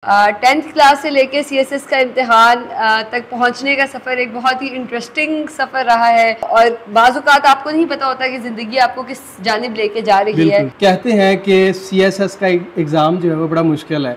10th class से लेके CSS का इम्तिहान तक पहुंचने का सफ़र एक बहुत ही इंटरेस्टिंग सफ़र रहा है और बाज़ औक़ात आपको नहीं पता होता कि ज़िंदगी आपको किस जानिब लेके जा रही है। कहते हैं कि CSS का एग्ज़ाम जो है वो बड़ा मुश्किल है,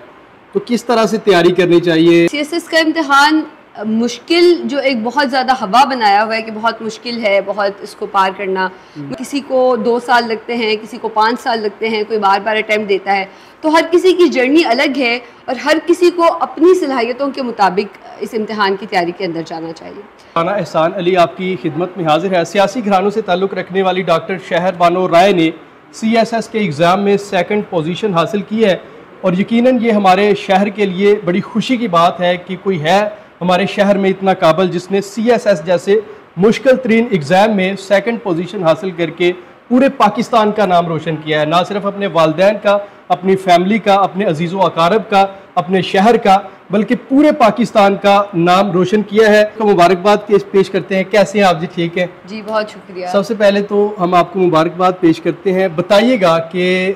तो किस तरह से तैयारी करनी चाहिए? CSS का इम्तिहान मुश्किल जो एक बहुत ज़्यादा हवा बनाया हुआ है कि बहुत मुश्किल है, बहुत इसको पार करना। किसी को 2 साल लगते हैं, किसी को 5 साल लगते हैं, कोई बार बार अटैम्प्ट देता है। तो हर किसी की जर्नी अलग है और हर किसी को अपनी सलाहियतों के मुताबिक इस इम्तिहान की तैयारी के अंदर जाना चाहिए। राना एहसान अली आपकी खिदमत में हाजिर है। सियासी घरानों से ताल्लुक़ रखने वाली डॉक्टर शहर बानो राय ने CSS के एग्ज़ाम में 2nd पोजीशन हासिल की है और यकीनन ये हमारे शहर के लिए बड़ी खुशी की बात है कि कोई है हमारे शहर में इतना काबिल जिसने CSS जैसे मुश्किल तरीन एग्ज़ाम में 2nd पोजीशन हासिल करके पूरे पाकिस्तान का नाम रोशन किया है। ना सिर्फ अपने वालिदैन का, अपनी फैमिली का, अपने अजीज़ व अकारब का, अपने शहर का, बल्कि पूरे पाकिस्तान का नाम रोशन किया है। तो मुबारकबाद पेश करते हैं। कैसे हैं आप जी? ठीक है जी, बहुत शुक्रिया। सबसे पहले तो हम आपको मुबारकबाद पेश करते हैं। बताइएगा कि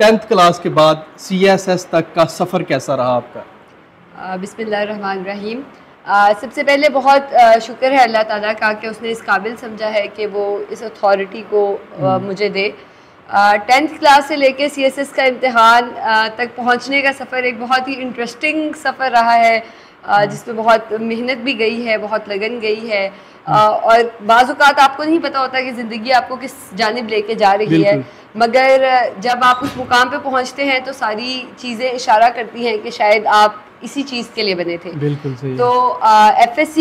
10th क्लास के बाद CSS तक का सफ़र कैसा रहा आपका? बिस्मिल्लाहिर्रहमानिर्रहीम। सबसे पहले बहुत शुक्र है अल्लाह ताला का कि उसने इस काबिल समझा है कि वो इस अथॉरिटी को मुझे दे। 10th क्लास से लेके CSS का इम्तिहान तक पहुंचने का सफ़र एक बहुत ही इंटरेस्टिंग सफ़र रहा है, जिसमें बहुत मेहनत भी गई है, बहुत लगन गई है और बाज़ औक़ात आपको नहीं पता होता कि ज़िंदगी आपको किस जानिब लेके जा रही है, मगर जब आप उस मुकाम पे पहुंचते हैं तो सारी चीज़ें इशारा करती हैं कि शायद आप इसी चीज़ के लिए बने थे। बिल्कुल सही। तो FSC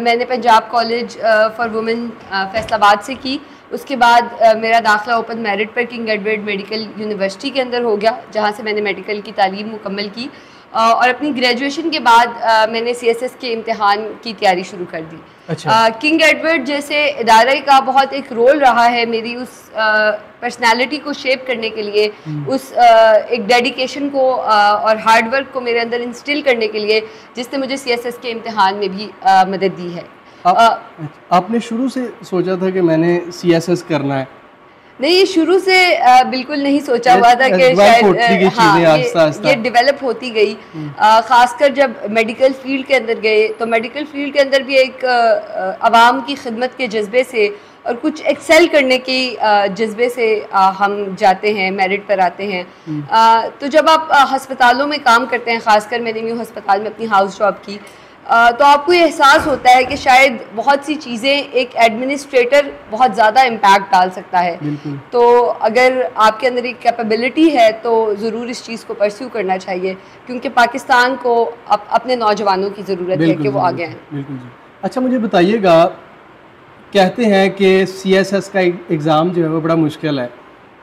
मैंने Punjab college for women Faisalabad से की। उसके बाद मेरा दाखिला ओपन मेरिट पर किंग एडवर्ड मेडिकल यूनिवर्सिटी के अंदर हो गया, जहाँ से मैंने मेडिकल की तालीम मुकम्मल की और अपनी ग्रेजुएशन के बाद मैंने CSS के इम्तिहान की तैयारी शुरू कर दी। अच्छा। किंग एडवर्ड जैसे इदारे का बहुत एक रोल रहा है मेरी उस पर्सनालिटी को शेप करने के लिए, उस एक डेडिकेशन को और हार्डवर्क को मेरे अंदर इंस्टिल करने के लिए, जिसने मुझे CSS के इम्तिहान में भी मदद दी है। आपने शुरू से सोचा था कि मैंने CSS करना है? नहीं, ये शुरू से बिल्कुल नहीं सोचा हुआ था कि शायद ये डेवलप होती गई। ख़ासकर जब मेडिकल फील्ड के अंदर गए तो मेडिकल फील्ड के अंदर भी एक आवाम की खिदमत के जज्बे से और कुछ एक्सेल करने के जज्बे से हम जाते हैं, मेरिट पर आते हैं। तो जब आप हस्पतालों में काम करते हैं, ख़ासकर मैंने न्यू हस्पताल में अपनी हाउस जॉब की, तो आपको ये एहसास होता है कि शायद बहुत सी चीज़ें एक एडमिनिस्ट्रेटर बहुत ज़्यादा इम्पैक्ट डाल सकता है। तो अगर आपके अंदर एक कैपेबिलिटी है तो ज़रूर इस चीज़ को परस्यू करना चाहिए, क्योंकि पाकिस्तान को अपने नौजवानों की ज़रूरत है कि वो आगे आएँ। बिल्कुल जी। अच्छा, मुझे बताइएगा, कहते हैं कि CSS का एग्ज़ाम जो है वो बड़ा मुश्किल है,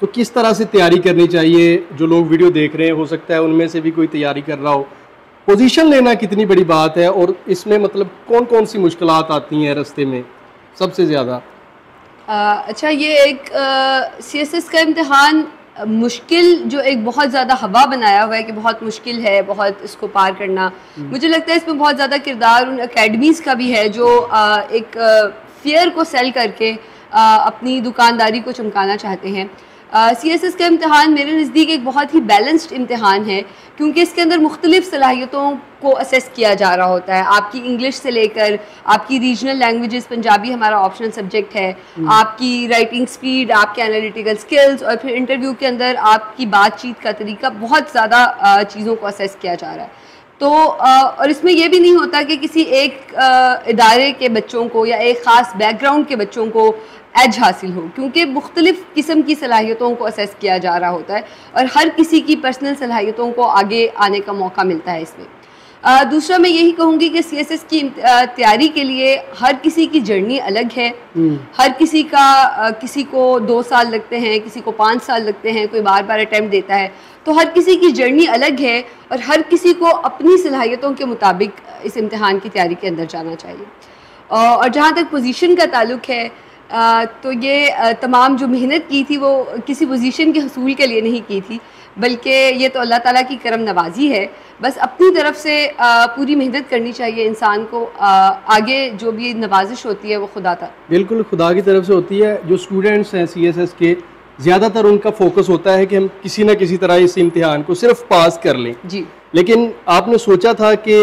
तो किस तरह से तैयारी करनी चाहिए? जो लोग वीडियो देख रहे हैं, हो सकता है उनमें से भी कोई तैयारी कर रहा हो। पोजीशन लेना कितनी बड़ी बात है और इसमें मतलब कौन कौन सी मुश्किलात आती हैं रास्ते में सबसे ज़्यादा? अच्छा, ये एक CSS का इम्तिहान मुश्किल जो एक बहुत ज़्यादा हवा बनाया हुआ है कि बहुत मुश्किल है, बहुत इसको पार करना। मुझे लगता है इसमें बहुत ज़्यादा किरदार उन अकेडमीज़ का भी है जो एक फियर को सेल करके अपनी दुकानदारी को चमकाना चाहते हैं। CSS का इम्तिहान मेरे नज़दीक एक बहुत ही बैलेंस्ड इम्तिहान है, क्योंकि इसके अंदर मुख्तलिफ सलाहियतों को असेस किया जा रहा होता है। आपकी इंग्लिश से लेकर आपकी रीजनल लैंग्वेजेस, पंजाबी हमारा ऑप्शनल सब्जेक्ट है, आपकी राइटिंग स्पीड, आपके एनालिटिकल स्किल्स और फिर इंटरव्यू के अंदर आपकी बातचीत का तरीका, बहुत ज़्यादा चीज़ों को असेस किया जा रहा है। तो और इसमें यह भी नहीं होता कि किसी एक इदारे के बच्चों को या एक ख़ास बैकग्राउंड के बच्चों को एज हासिल हो, क्योंकि मुख्तलिफ़ किस्म की सलाहियतों को असेस किया जा रहा होता है और हर किसी की पर्सनल सलाहियतों को आगे आने का मौका मिलता है इसमें। दूसरा, मैं यही कहूँगी कि CSS की तैयारी के लिए हर किसी की जर्नी अलग है। हर किसी का किसी को 2 साल लगते हैं, किसी को 5 साल लगते हैं, कोई बार बार अटैम्प्ट देता है। तो हर किसी की जर्नी अलग है और हर किसी को अपनी सलाहियतों के मुताबिक इस इम्तिहान की तैयारी के अंदर जाना चाहिए। और जहाँ तक पोजीशन का ताल्लुक़ है, तो ये तमाम जो मेहनत की थी वो किसी पोजीशन के हसूल के लिए नहीं की थी, बल्कि ये तो अल्लाह ताला की करम नवाजी है। बस अपनी तरफ से पूरी मेहनत करनी चाहिए इंसान को। आगे जो भी नवाजिश होती है वो खुदा था, बिल्कुल खुदा की तरफ से होती है। जो स्टूडेंट्स हैं CSS के, ज़्यादातर उनका फोकस होता है कि हम किसी न किसी तरह इस इम्तिहान को सिर्फ पास कर लें। जी। लेकिन आपने सोचा था कि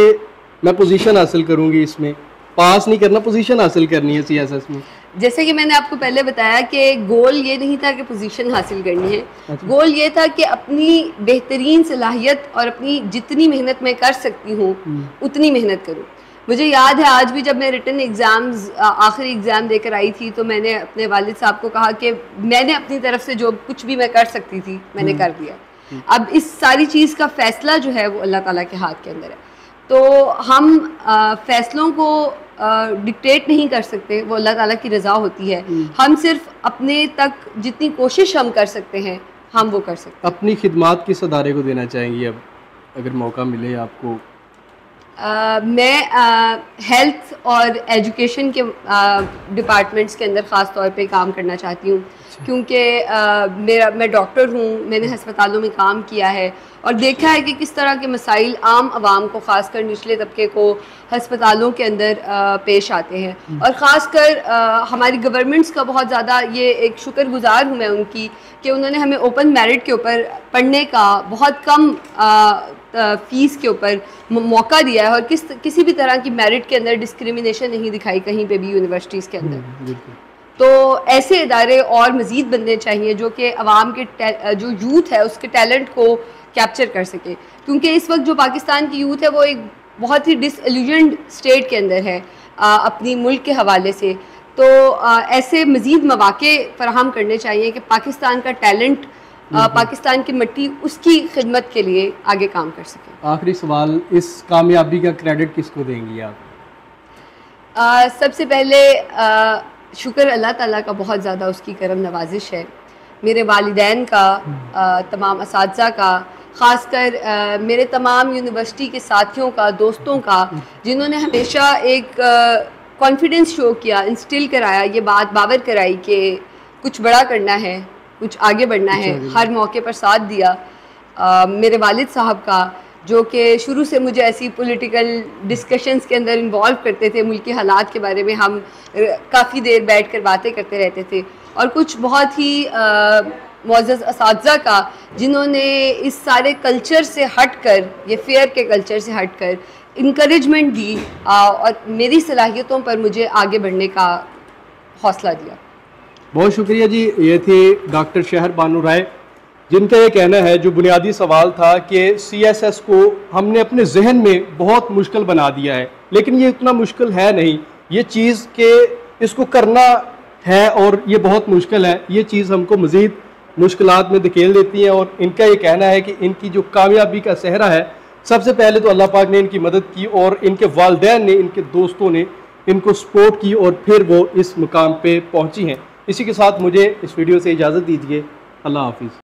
मैं पोजीशन हासिल करूंगी, इसमें पास नहीं करना, पोजीशन हासिल करनी है सीएसएस में। जैसे कि मैंने आपको पहले बताया कि गोल ये नहीं था कि पोजीशन हासिल करनी है। अच्छा। गोल ये था कि अपनी बेहतरीन सलाहियत और अपनी जितनी मेहनत मैं कर सकती हूँ उतनी मेहनत करूँ। मुझे याद है आज भी जब मैं रिटन एग्ज़ाम्स आखिरी एग्ज़ाम देकर आई थी तो मैंने अपने वालिद साहब को कहा कि मैंने अपनी तरफ से जो कुछ भी मैं कर सकती थी मैंने कर दिया। अब इस सारी चीज़ का फ़ैसला जो है वो अल्लाह ताला के हाथ के अंदर है। तो हम फ़ैसलों को डिक्टेट नहीं कर सकते, वो अल्लाह ताला की रज़ा होती है। हम सिर्फ अपने तक जितनी कोशिश हम कर सकते हैं हम वो कर सकते हैं। अपनी खिदमात किस अदारे को देना चाहेंगी अब अगर मौका मिले आपको? मैं हेल्थ और एजुकेशन के डिपार्टमेंट्स के अंदर ख़ास तौर पे काम करना चाहती हूँ। क्योंकि मैं डॉक्टर हूँ, मैंने हस्पतालों में काम किया है और देखा है कि किस तरह के मसाइल आम आवाम को, ख़ासकर निचले तबके को हस्पतालों के अंदर पेश आते हैं। और ख़ासकर हमारी गवर्नमेंट्स का बहुत ज़्यादा ये एक शुक्रगुज़ार हूँ मैं उनकी कि उन्होंने हमें ओपन मेरिट के ऊपर पढ़ने का बहुत कम फ़ीस के ऊपर मौका दिया है और किसी भी तरह की मेरिट के अंदर डिस्क्रिमिनेशन नहीं दिखाई कहीं पे भी यूनिवर्सिटीज़ के अंदर। तो ऐसे इदारे और मज़ीद बनने चाहिए जो कि अवाम के जो यूथ है उसके टैलेंट को कैप्चर कर सके। क्योंकि इस वक्त जो पाकिस्तान की यूथ है वो एक बहुत ही डिसइल्यूजन्ड स्टेट के अंदर है अपनी मुल्क के हवाले से। तो ऐसे मज़ीद मौक़े फराहम करने चाहिए कि पाकिस्तान का टैलेंट, पाकिस्तान की मिट्टी, उसकी खिदमत के लिए आगे काम कर सके। आखिरी सवाल, इस कामयाबी का क्रेडिट किसको देंगी आप? सबसे पहले शुक्र अल्लाह ताला का बहुत ज़्यादा, उसकी करम नवाजिश है, मेरे वालिदैन का, तमाम असातिज़ा का, ख़ासकर मेरे तमाम यूनिवर्सिटी के साथियों का, दोस्तों का, जिन्होंने हमेशा एक कॉन्फिडेंस शो किया, इंस्टिल कराया, ये बात बावर कराई कि कुछ बड़ा करना है, कुछ आगे बढ़ना है, हर मौके पर साथ दिया। मेरे वालिद साहब का, जो कि शुरू से मुझे ऐसी पॉलिटिकल डिस्कशंस के अंदर इन्वॉल्व करते थे, मुल्की हालात के बारे में हम काफ़ी देर बैठकर बातें करते रहते थे। और कुछ बहुत ही मुअज़्ज़ज़ असातिज़ा का, जिन्होंने इस सारे कल्चर से हट कर, ये फेयर के कल्चर से हट कर इंकरेजमेंट दी और मेरी सलाहियतों पर मुझे आगे बढ़ने का हौसला दिया। बहुत शुक्रिया जी। ये थी डॉक्टर शहर बानो राय, जिनका ये कहना है, जो बुनियादी सवाल था कि सीएसएस को हमने अपने जहन में बहुत मुश्किल बना दिया है, लेकिन ये इतना मुश्किल है नहीं। ये चीज़ के इसको करना है और ये बहुत मुश्किल है, ये चीज़ हमको मज़ीद मुश्किलात में धकेल देती है। और इनका ये कहना है कि इनकी जो कामयाबी का सेहरा है, सबसे पहले तो अल्लाह पाक ने इनकी मदद की और इनके वालिदैन ने, इनके दोस्तों ने इनको सपोर्ट की और फिर वो इस मुकाम पे पहुंची हैं। इसी के साथ मुझे इस वीडियो से इजाज़त दीजिए। अल्लाह हाफिज़।